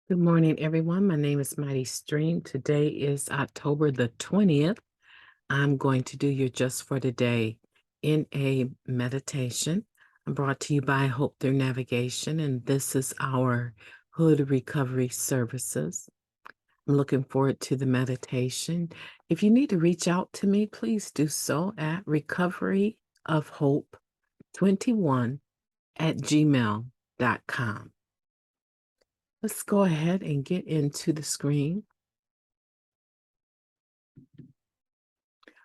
Good morning, everyone. My name is MightyStream. Today is October the 20th. I'm going to do your Just for Today in a meditation. I'm brought to you by Hope Through Navigation, and this is our Hood Recovery Services. I'm looking forward to the meditation. If you need to reach out to me, please do so at recoveryofhope21@gmail.com. Let's go ahead and get into the screen.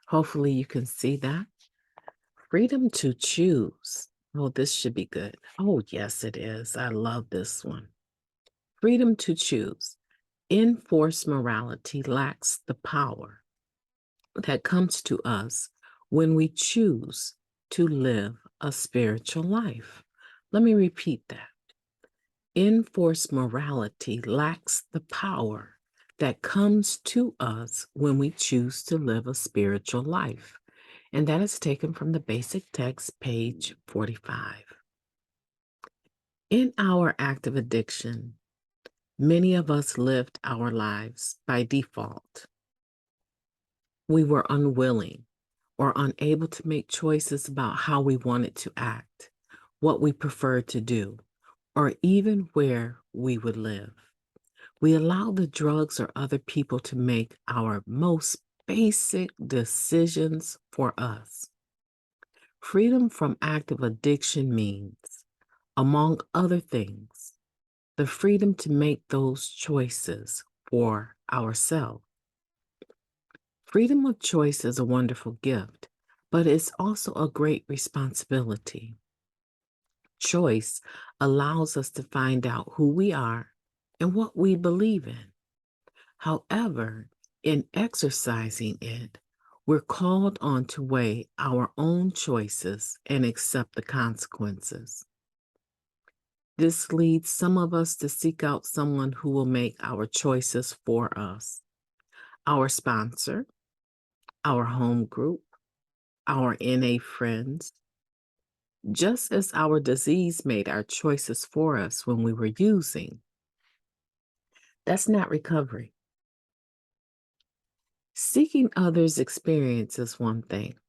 Hopefully you can see that. Freedom to choose. Oh, this should be good. Oh, yes, it is. I love this one. Freedom to choose. Enforced morality lacks the power that comes to us when we choose to live a spiritual life. Let me repeat that. Enforced morality lacks the power that comes to us when we choose to live a spiritual life. And that is taken from the basic text, page 45. In our active addiction, many of us lived our lives by default. We were unwilling or unable to make choices about how we wanted to act, what we preferred to do, or even where we would live. We allow the drugs or other people to make our most basic decisions for us. Freedom from active addiction means, among other things, the freedom to make those choices for ourselves. Freedom of choice is a wonderful gift, but it's also a great responsibility. Choice allows us to find out who we are and what we believe in. However, in exercising it, we're called on to weigh our own choices and accept the consequences. This leads some of us to seek out someone who will make our choices for us. Our sponsor, our home group, our NA friends. Just as our disease made our choices for us when we were using, that's not recovery. Seeking others' experience is one thing.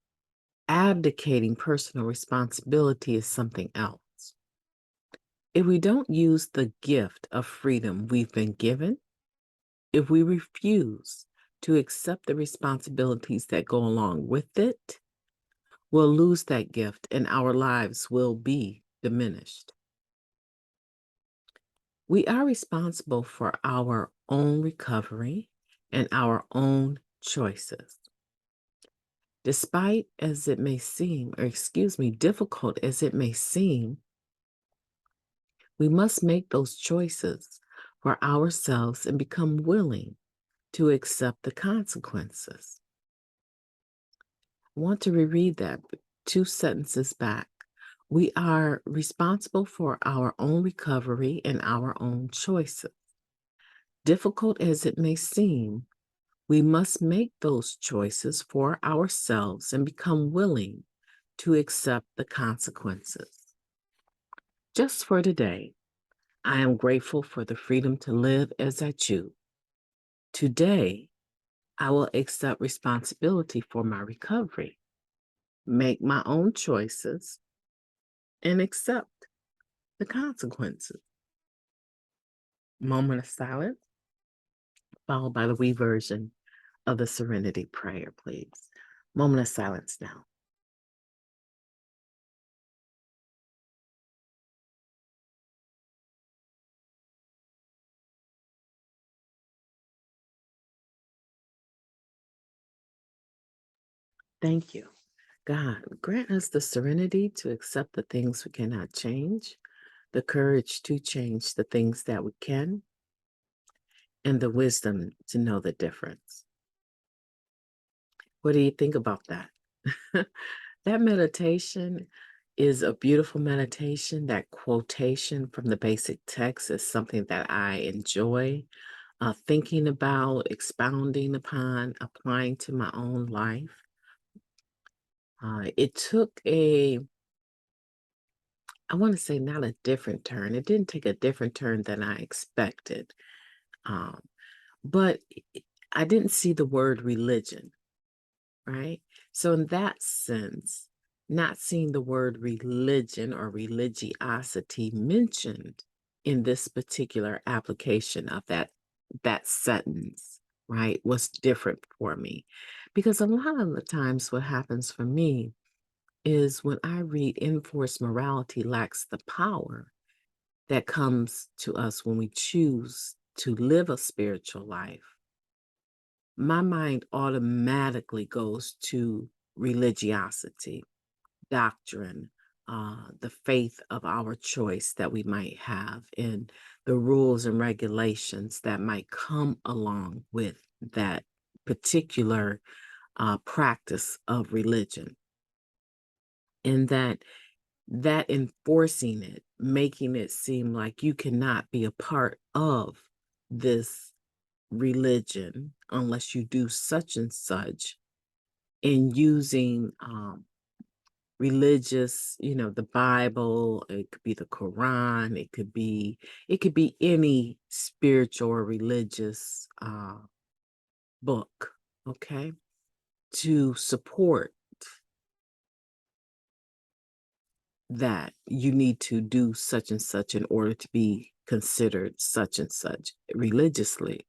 Abdicating personal responsibility is something else. If we don't use the gift of freedom we've been given, if we refuse to accept the responsibilities that go along with it, we'll lose that gift and our lives will be diminished. We are responsible for our own recovery and our own choices. Despite as it may seem, or excuse me, difficult as it may seem, we must make those choices for ourselves and become willing to accept the consequences. I want to reread that 2 sentences back. We are responsible for our own recovery and our own choices. Difficult as it may seem, we must make those choices for ourselves and become willing to accept the consequences. Just for today, I am grateful for the freedom to live as I choose. Today, I will accept responsibility for my recovery, make my own choices, and accept the consequences. Moment of silence, followed by the we version of the Serenity Prayer, please. Moment of silence now. Thank you. God, grant us the serenity to accept the things we cannot change, the courage to change the things that we can, and the wisdom to know the difference. What do you think about that? That meditation is a beautiful meditation. That quotation from the basic text is something that I enjoy thinking about, expounding upon, applying to my own life. It took I want to say not a different turn. It didn't take a different turn than I expected. Um, but I didn't see the word religion, right? So in that sense, not seeing the word religion or religiosity mentioned in this particular application of that sentence, right, was different for me. Because a lot of the times what happens for me is when I read enforced morality lacks the power that comes to us when we choose to live a spiritual life, my mind automatically goes to religiosity, doctrine, the faith of our choice that we might have, and the rules and regulations that might come along with that particular practice of religion. And that enforcing it, making it seem like you cannot be a part of this religion unless you do such and such, and using religious, the Bible, it could be the Quran, it could be any spiritual or religious book, okay, to support that you need to do such and such in order to be considered such and such religiously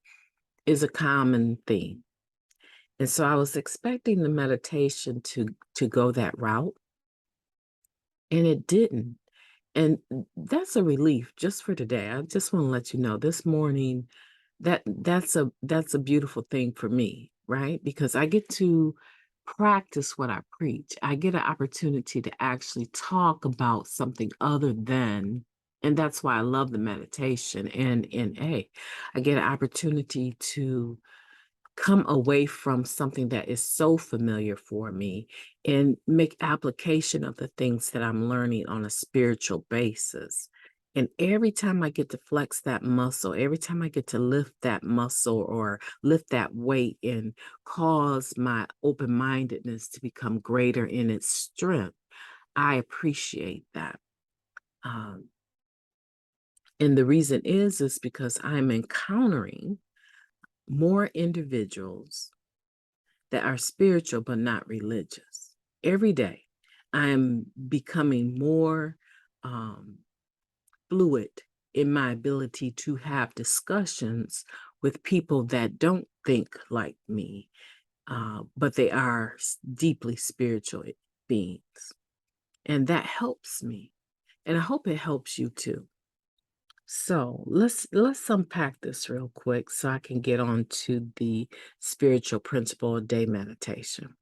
is a common theme. And so I was expecting the meditation to go that route, and it didn't. And that's a relief just for today. I just want to let you know this morning that's a beautiful thing for me, right? Because I get to practice what I preach. I get an opportunity to actually talk about something other than, and that's why I love the meditation and NA. I get an opportunity to come away from something that is so familiar for me and make application of the things that I'm learning on a spiritual basis. And every time I get to flex that muscle, every time I get to lift that muscle or lift that weight and cause my open mindedness to become greater in its strength, I appreciate that. Um, and the reason is because I'm encountering more individuals that are spiritual but not religious. Every day, I'm becoming more um, fluid in my ability to have discussions with people that don't think like me, but they are deeply spiritual beings. And that helps me. And I hope it helps you too. So let's unpack this real quick so I can get on to the spiritual principle of day meditation.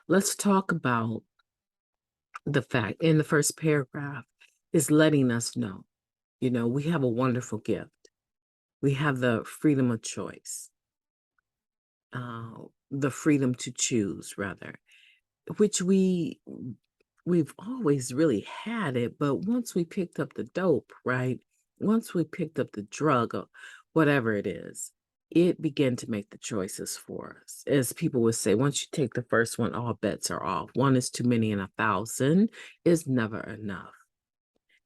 Let's talk about the fact in the first paragraph is letting us know, we have a wonderful gift. We have the freedom of choice, the freedom to choose, rather, which we've always really had it, but once we picked up the dope, right? Once we picked up the drug or whatever it is, it began to make the choices for us. As people would say, once you take the first one, all bets are off. One is too many and 1,000 is never enough.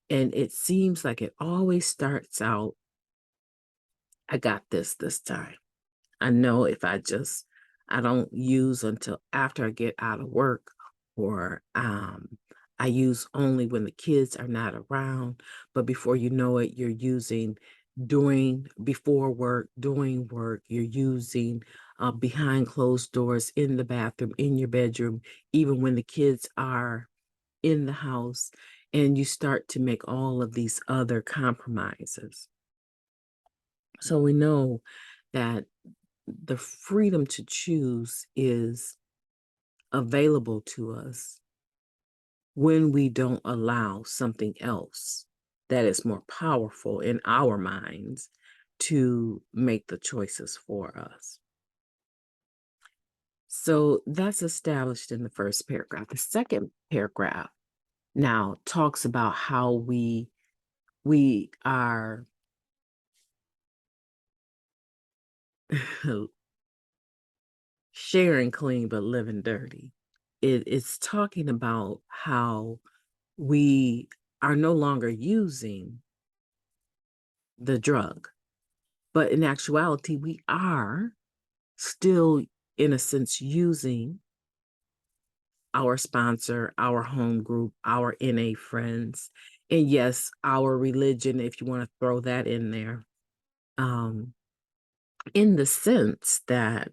And it seems like it always starts out, I got this time. I know if I don't use until after I get out of work, or I use only when the kids are not around. But before you know it, you're using before work, doing work, you're using behind closed doors, in the bathroom, in your bedroom, even when the kids are in the house, and you start to make all of these other compromises. So we know that the freedom to choose is available to us when we don't allow something else that is more powerful in our minds to make the choices for us. So that's established in the first paragraph. The second paragraph now talks about how we are sharing clean but living dirty. It's talking about how we are no longer using the drug, But in actuality, we are still, in a sense, using our sponsor, our home group, our NA friends, and yes, our religion, if you want to throw that in there, um, in the sense that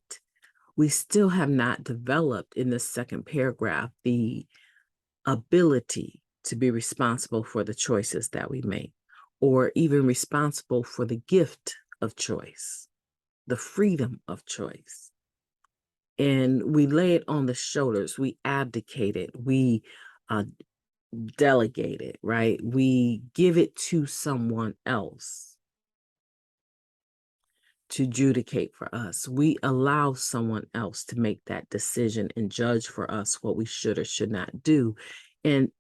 we still have not developed in this second paragraph the ability to be responsible for the choices that we make, or even responsible for the gift of choice, the freedom of choice. And we lay it on the shoulders, we abdicate it, we uh, delegate it, right? We give it to someone else to adjudicate for us. We allow someone else to make that decision and judge for us what we should or should not do. And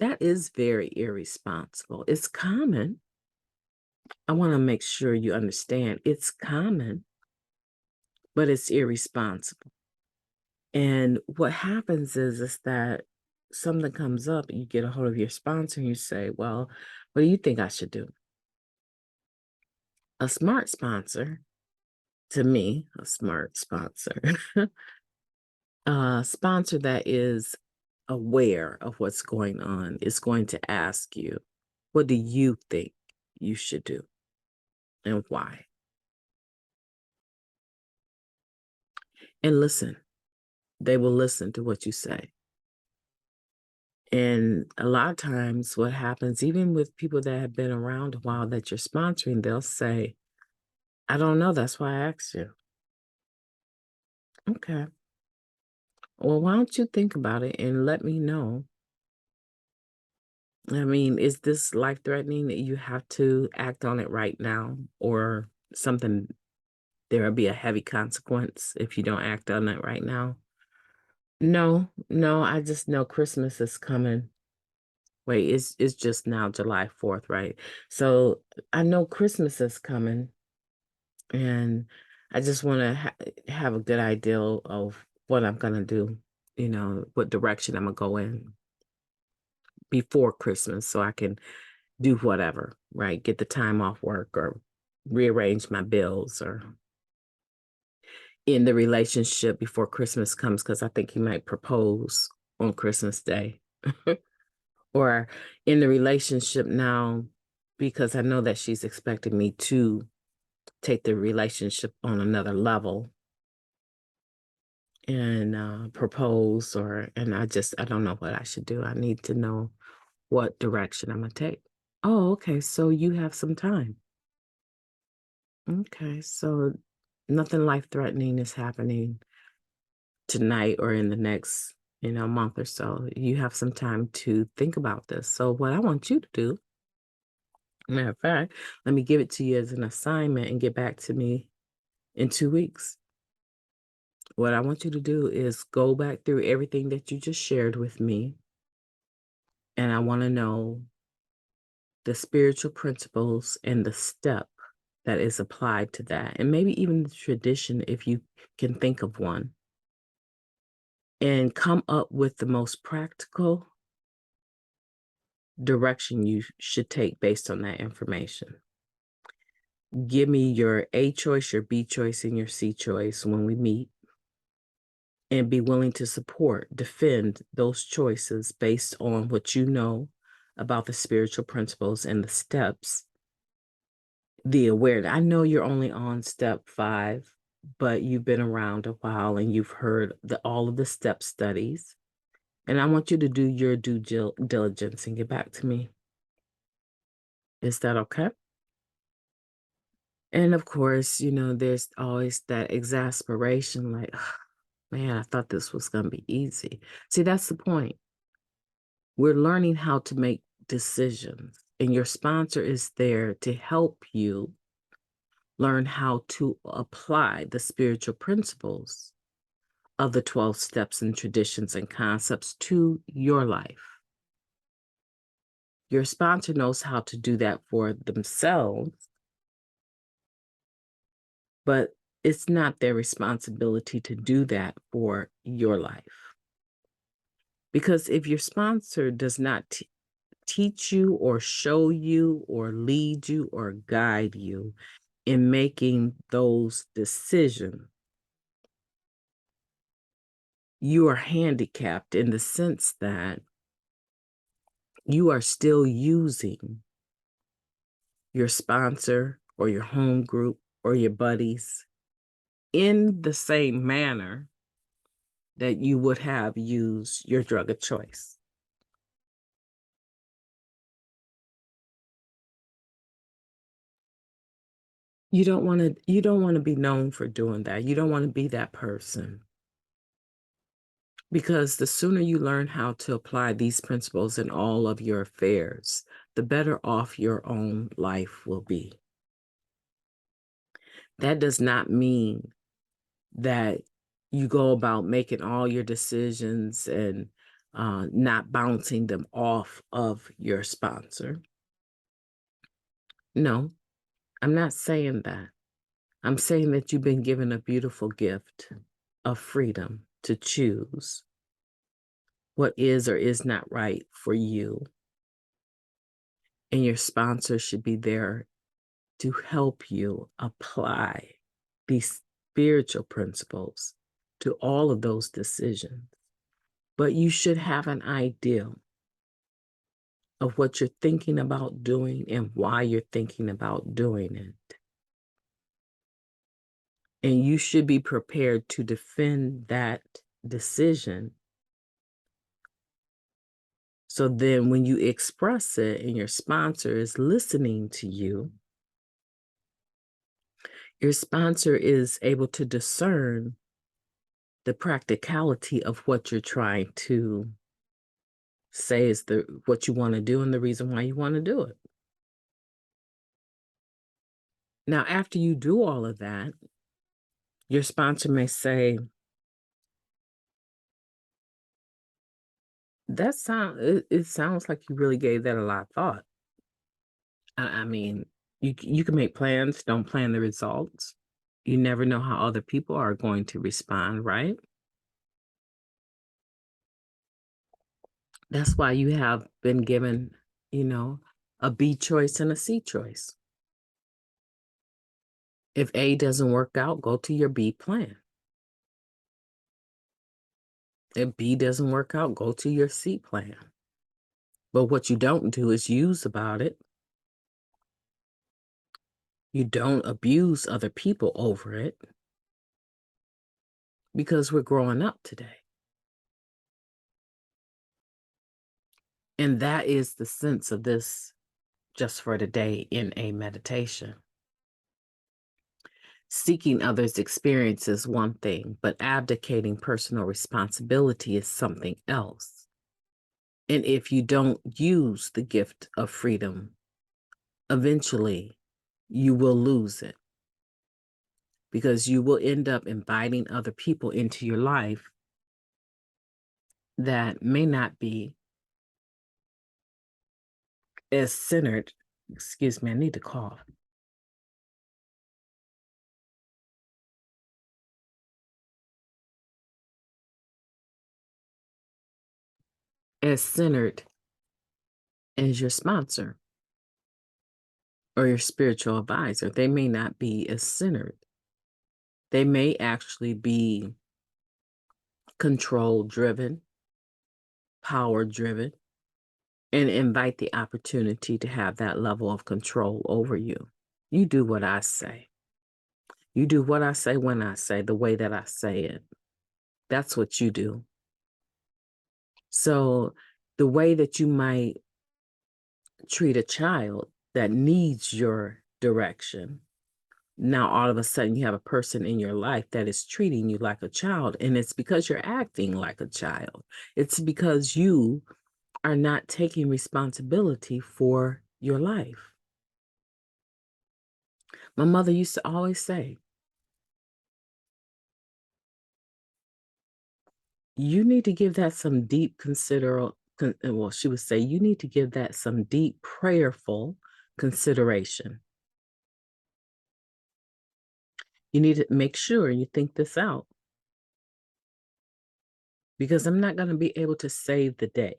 that is very irresponsible. It's common. I want to make sure you understand it's common, but it's irresponsible. And what happens is that something comes up and you get a hold of your sponsor and you say, well, what do you think I should do? A smart sponsor, to me, a smart sponsor, a sponsor that is aware of what's going on is going to ask you, what do you think you should do and why? And listen, they will listen to what you say. And a lot of times, what happens, even with people that have been around a while that you're sponsoring, they'll say, I don't know. That's why I asked you. Okay. Well, why don't you think about it and let me know? I mean, is this life threatening that you have to act on it right now, or something? There will be a heavy consequence if you don't act on it right now? No, no, I just know Christmas is coming. Wait, it's just now July 4th, right? So I know Christmas is coming, and I just want to have a good idea of what I'm gonna do, what direction I'm gonna go in before Christmas so I can do whatever, right? Get the time off work or rearrange my bills or in the relationship before Christmas comes, because I think he might propose on Christmas Day. Or in the relationship now, because I know that she's expecting me to take the relationship on another level and propose, and I don't know what I should do. I need to know what direction I'm gonna take. Oh, okay. So you have some time. Okay. So nothing life threatening is happening tonight or in the next, month or so. You have some time to think about this. So what I want you to do, matter of fact, let me give it to you as an assignment and get back to me in 2 weeks. What I want you to do is go back through everything that you just shared with me. And I want to know the spiritual principles and the step that is applied to that. And maybe even the tradition, if you can think of one. And come up with the most practical direction you should take based on that information. Give me your A choice, your B choice, and your C choice when we meet, and be willing to support, defend those choices based on what you know about the spiritual principles and the steps, the awareness. I know you're only on step 5, but you've been around a while and you've heard all of the step studies. And I want you to do your due diligence and get back to me. Is that okay? And of course, there's always that exasperation, like, man, I thought this was going to be easy. See, that's the point. We're learning how to make decisions, and your sponsor is there to help you learn how to apply the spiritual principles of the 12 steps and traditions and concepts to your life. Your sponsor knows how to do that for themselves, but it's not their responsibility to do that for your life. Because if your sponsor does not teach you or show you or lead you or guide you, in making those decisions, you are handicapped in the sense that you are still using your sponsor or your home group or your buddies in the same manner that you would have used your drug of choice. You don't want to be known for doing that. You don't want to be that person. Because the sooner you learn how to apply these principles in all of your affairs, the better off your own life will be. That does not mean that you go about making all your decisions and not bouncing them off of your sponsor. No, I'm not saying that. I'm saying that you've been given a beautiful gift of freedom to choose what is or is not right for you. And your sponsor should be there to help you apply these spiritual principles to all of those decisions. But you should have an idea of what you're thinking about doing and why you're thinking about doing it. And you should be prepared to defend that decision. So then when you express it and your sponsor is listening to you, your sponsor is able to discern the practicality of what you're trying to say is what you want to do and the reason why you want to do it. Now, after you do all of that, your sponsor may say, it sounds like you really gave that a lot of thought. I mean, you can make plans, don't plan the results. You never know how other people are going to respond, right? That's why you have been given, a B choice and a C choice. If A doesn't work out, go to your B plan. If B doesn't work out, go to your C plan. But what you don't do is use about it. You don't abuse other people over it because we're growing up today. And that is the sense of this just for today in a meditation. Seeking others' experience is one thing, but abdicating personal responsibility is something else. And if you don't use the gift of freedom, eventually you will lose it because you will end up inviting other people into your life that may not be as centered. Excuse me, I need to cough. As centered as your sponsor or your spiritual advisor. They may not be as centered. They may actually be control driven, power driven, and invite the opportunity to have that level of control over you. You do what I say. You do what I say when I say, the way that I say it. That's what you do. So the way that you might treat a child that needs your direction, now all of a sudden you have a person in your life that is treating you like a child, and it's because you're acting like a child. It's because you are not taking responsibility for your life. My mother used to always say, you need to give that some deep well, she would say, you need to give that some deep prayerful consideration. You need to make sure you think this out because I'm not going to be able to save the day.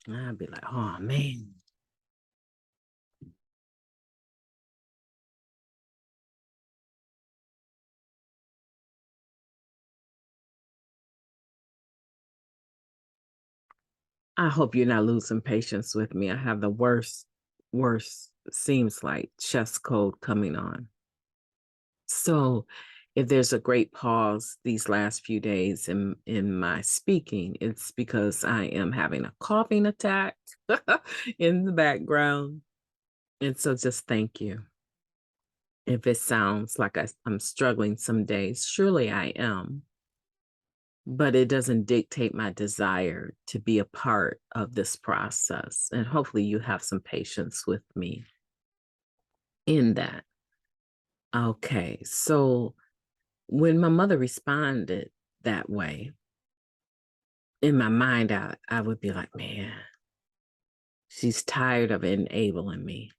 And I'd be like, oh man, I hope you're not losing patience with me. I have the worst, seems like, chest cold coming on. So if there's a great pause these last few days in my speaking, it's because I am having a coughing attack in the background. And so just thank you. If it sounds like I'm struggling some days, surely I am, but it doesn't dictate my desire to be a part of this process. And hopefully you have some patience with me in that. Okay, so when my mother responded that way, in my mind, I would be like, man, she's tired of enabling me.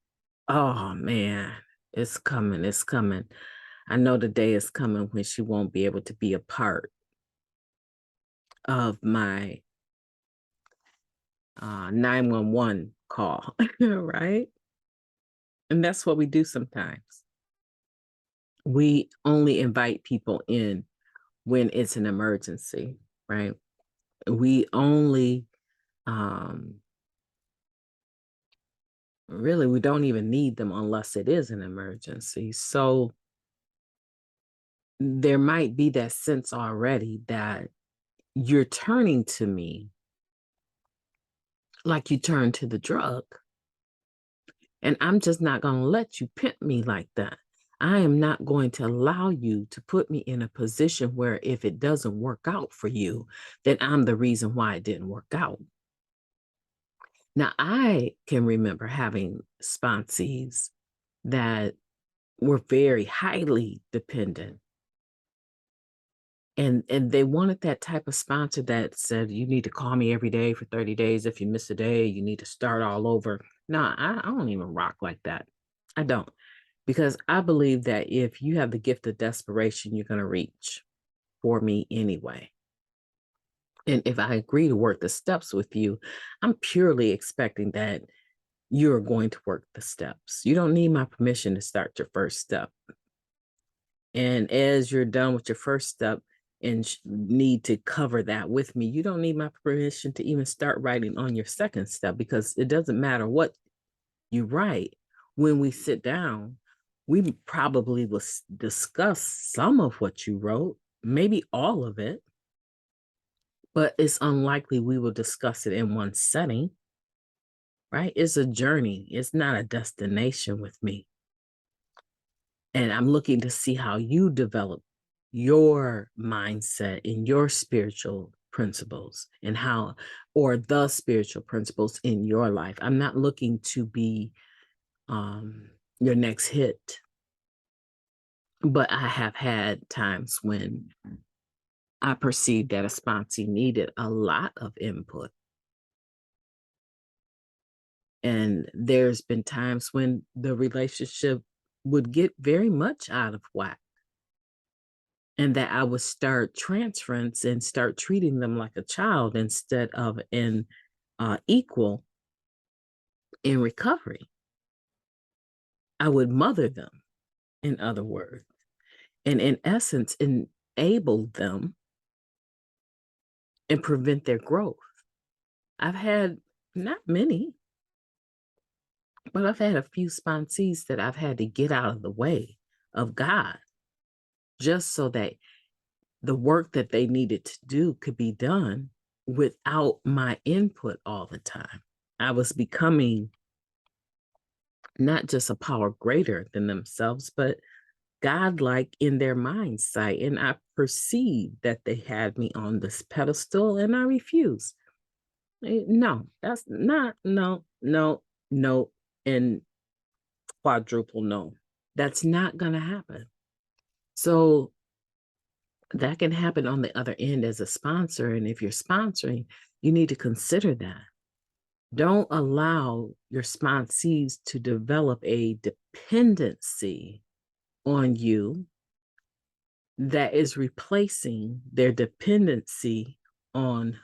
Oh, man, it's coming, it's coming. I know the day is coming when she won't be able to be a part of my 911 call, right? And that's what we do sometimes. We only invite people in when it's an emergency, right? We only, um, really, we don't even need them unless it is an emergency. So there might be that sense already that you're turning to me like you turn to the drug. And I'm just not going to let you pimp me like that. I am not going to allow you to put me in a position where if it doesn't work out for you, then I'm the reason why it didn't work out. Now, I can remember having sponsees that were very highly dependent. And they wanted that type of sponsor that said, you need to call me every day for 30 days. If you miss a day, you need to start all over. No, I don't even rock like that. I don't. Because I believe that if you have the gift of desperation, you're going to reach for me anyway. And if I agree to work the steps with you, I'm purely expecting that you're going to work the steps. You don't need my permission to start your first step. And as you're done with your first step and need to cover that with me, you don't need my permission to even start writing on your second step, because it doesn't matter what you write. When we sit down, we probably will discuss some of what you wrote, maybe all of it, but it's unlikely we will discuss it in one setting, right? It's a journey. It's not a destination with me. And I'm looking to see how you develop your mindset and your spiritual principles and how, or the spiritual principles in your life. I'm not looking to be your next hit, but I have had times when I perceived that a sponsee needed a lot of input. And there's been times when the relationship would get very much out of whack, and that I would start transference and start treating them like a child instead of an equal in recovery. I would mother them, in other words, and in essence, enable them and prevent their growth. I've had not many, but I've had a few sponsees that I've had to get out of the way of God just so that the work that they needed to do could be done without my input all the time. I was becoming not just a power greater than themselves, but godlike in their mindset. And I perceived that they had me on this pedestal, and I refused. No, that's not, no, no, no, and quadruple no. That's not going to happen. So that can happen on the other end as a sponsor. And if you're sponsoring, you need to consider that. Don't allow your sponsees to develop a dependency on you that is replacing their dependency on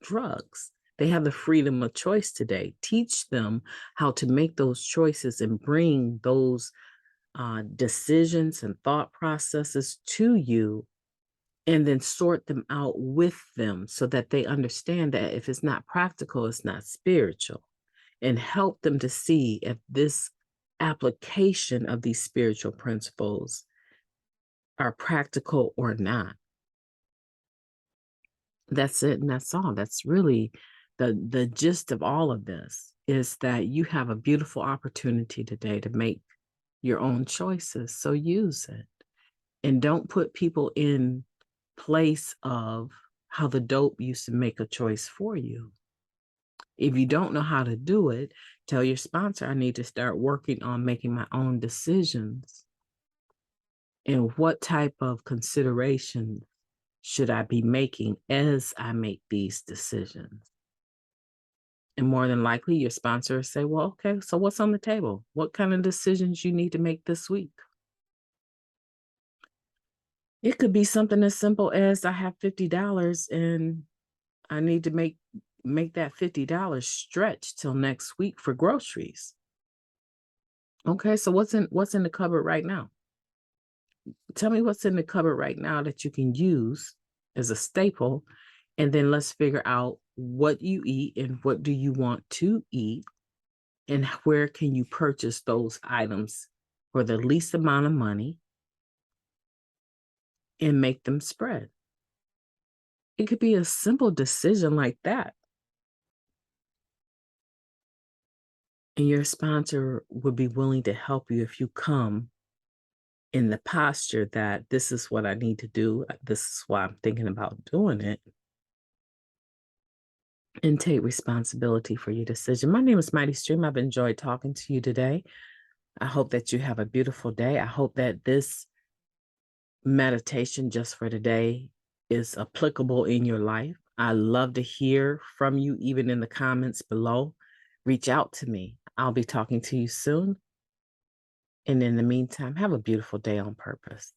drugs. They have the freedom of choice today. Teach them how to make those choices and bring those decisions and thought processes to you and then sort them out with them so that they understand that if it's not practical, it's not spiritual, and help them to see if this application of these spiritual principles are practical or not. That's it, and that's all. That's really the gist of all of this, is that you have a beautiful opportunity today to make your own choices. So use it. And don't put people in place of how the dope used to make a choice for you. If you don't know how to do it, tell your sponsor, I need to start working on making my own decisions. And what type of consideration should I be making as I make these decisions? And more than likely, your sponsor will say, well, okay, so what's on the table? What kind of decisions you need to make this week? It could be something as simple as I have $50 and I need to make that $50 stretch till next week for groceries. Okay, so what's in the cupboard right now? Tell me what's in the cupboard right now that you can use as a staple, and then let's figure out what you eat and what do you want to eat, and where can you purchase those items for the least amount of money and make them spread. It could be a simple decision like that. And your sponsor would be willing to help you if you come in the posture that this is what I need to do. This is why I'm thinking about doing it. And take responsibility for your decision. My name is MightyStream. I've enjoyed talking to you today. I hope that you have a beautiful day. I hope that this meditation just for today is applicable in your life. I love to hear from you, even in the comments below. Reach out to me. I'll be talking to you soon. And in the meantime, have a beautiful day on purpose.